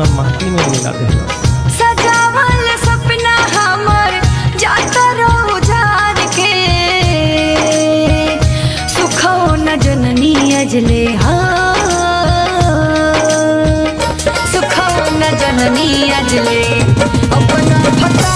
अपना माटी में मिला दे। सजावल सपना हमर जाता रहो जार के, सुखो न जननी अजले सुखो न जननी अजले अपना फता